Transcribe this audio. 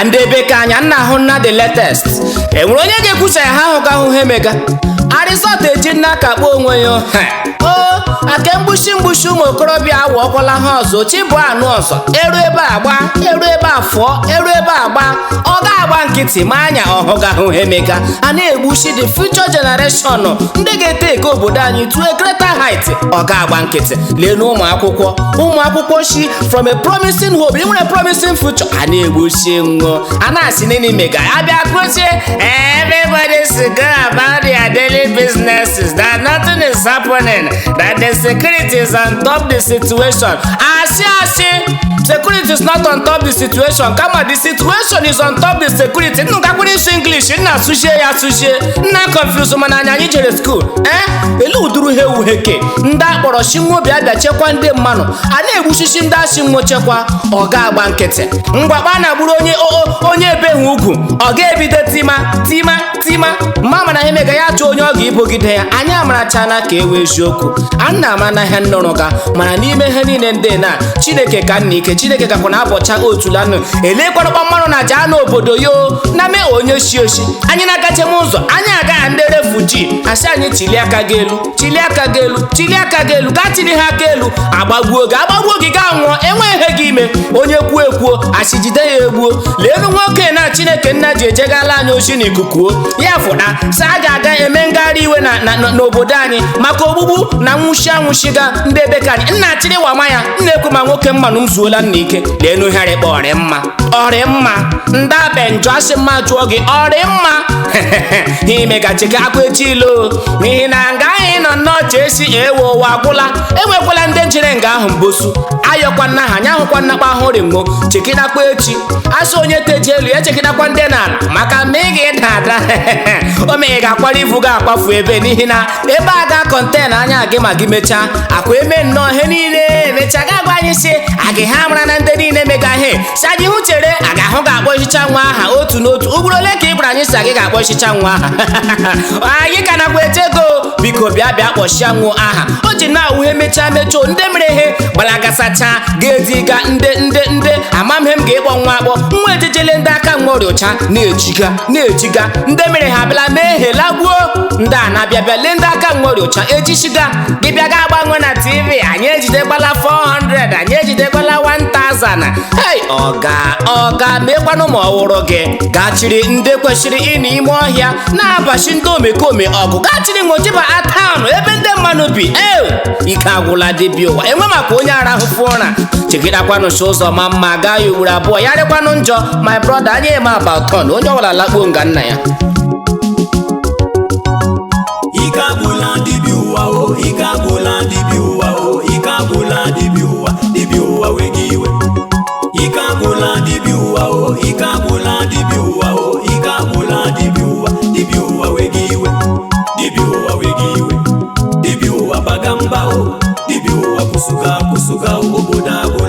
And ebe ka anya nna hụ na the latest enwere onye ga-ekwusa ya ha ahụga ahụ ha emega Arisot eji nna akakpọ onwe ya o aka mgbushi ụmụ okorobịa awọkwala ha ọzọ chibụ anụ ọzọ eru ebe agba eru ebe afọ eru ebe agba ọ ga-agba nkịtị ma anya ọhụga ahụ ha emega a na-egbushi the future generation ndị ga-eteke obodo anyị to a greater height ọ ga-agba nkịtị lee na ụmụ akwụkwọ shi from a promising hope inwere a promising future a na-egbushi nwụọ a na-asị n'ime mega abịa kwụsị everybody should go about their daily businesses, that nothing is happening, that the security is on top the situation. Security is not on top the situation. Come on, the situation is on top the security. No, I couldn't say English. Na sushi. Na confuse man anya anyị jere school. Ele uduru he uheke. Nda akpọrọ shinwo bịa chekwa ndị mmanụ. A na-egbuchichi ndị ashinwo chekwa. Ọ ga-agba nkịtị. Mgbakpa na-agburu onye ebeghị ugwu. Ọ ga-ebido tima. Mama na emega ya chọọ onye ọ ga-ibogide ya. Anyị amarachana ka ewe eziokwu. Anna amana ha nnọrọ ga mana n'ime ihe niile ndị na Chineke ka nna ike Chineke gakwa na abọcha otulanụ elekwarụkpa mmanụ na ja n'obodo yo na mee onye shioshi anyị na-agache m ụzọ anyị agaghị ndị refuji asị anyị chili aka gị elu gaa chili ha aka elu agbagbuo gị gaa nwụọ enweghị ihe gị ime onye kwuo asị jide ya egbuo leenu nwoke na Chineke nna ji ejegala anyị oshi n'ikuku ya fụda sa a ga-aga eme ngagharị iwe n'obodo anyị maka ogbugbu na nwụshiga ndị ebe ka anyị nna chiri wama ya nna-ekwu ma nwoke mmanụ m zuola nna ike leenu here kpa ọrị mma ndị abenjọ asị mma jụọ gị ọrị mma imegachika akwa echi ilo n'ihi na nga anyị nọ nnọọ esi ewe ụwa agwụla enwekwala ndị njire nga ahụ mbosu ayọkwa nna ha anya ahụkwa nnakpa ahụ rimmo chekidakwa echi asị onye teji elu echekidakwa ndị n'ala maka ma ị ga-ịda ada o mee ga-akwara ivu ga-akpafu ebe n'ihi na ebe a ga-akọntena anya gị ma gị mechaa akwa eme nnọọ ihe niile emechaa ga-agwa anyị si agị ha mara na ndị niile mega ihe si anyị hụ chere aga ahụ ga-akpọ ichicha nwa aha otu n'otu ugboro ole ka ị gwara anyị si agị ga-akpọ ichicha nwa aha anyị ka nakwa echego biko bịa kpọchia nwa aha o ji na-awụ ihe mechaa ndị mere ihe gbalagasacha ga-ediga ndị amamhe m ga-ịkpọ nwa akpọ nwa ejejele ndị aka nwa ọrịọcha na-ejiga ndị mere ha bịala mee ihe lagbuo ndị a na-abịa lee ndị aka nwa ọrịọcha ejishiga gị bịa ga agbanwe na TV anyị ejidegbala 400 anyị ejidegbala 1000 hey ọga mekwanụ ma ọwụrụ gị gachiri ndị kwesịrị ị n'ime ọhịa na-abachi ndị omekome ọgụ gachiri nwojiba ataụnụ ebe ndị mmanụ bi ike agwụla dibịa ụwa enwe maka onye arahụfụ ụra chegidakwanụ chi ụzọ ma mma gaa ya ugboro abụọ ya rịkwanụ njọ my brother anyị eme abaton onye ọbụla lakpuo nga nna ya ike agwụla dibịa ụwa o ike agwụla dibịa ụwa o ike agwụla dibịa ụwa wee gị iwe ike agwụla dibịa ụwa o ike agwụla dibịa ụwa o ike agwụla dibịa ụwa wee gị iwe dibịa ụwa baga mba o dibịa ụwa kwụsụga obodo agwụ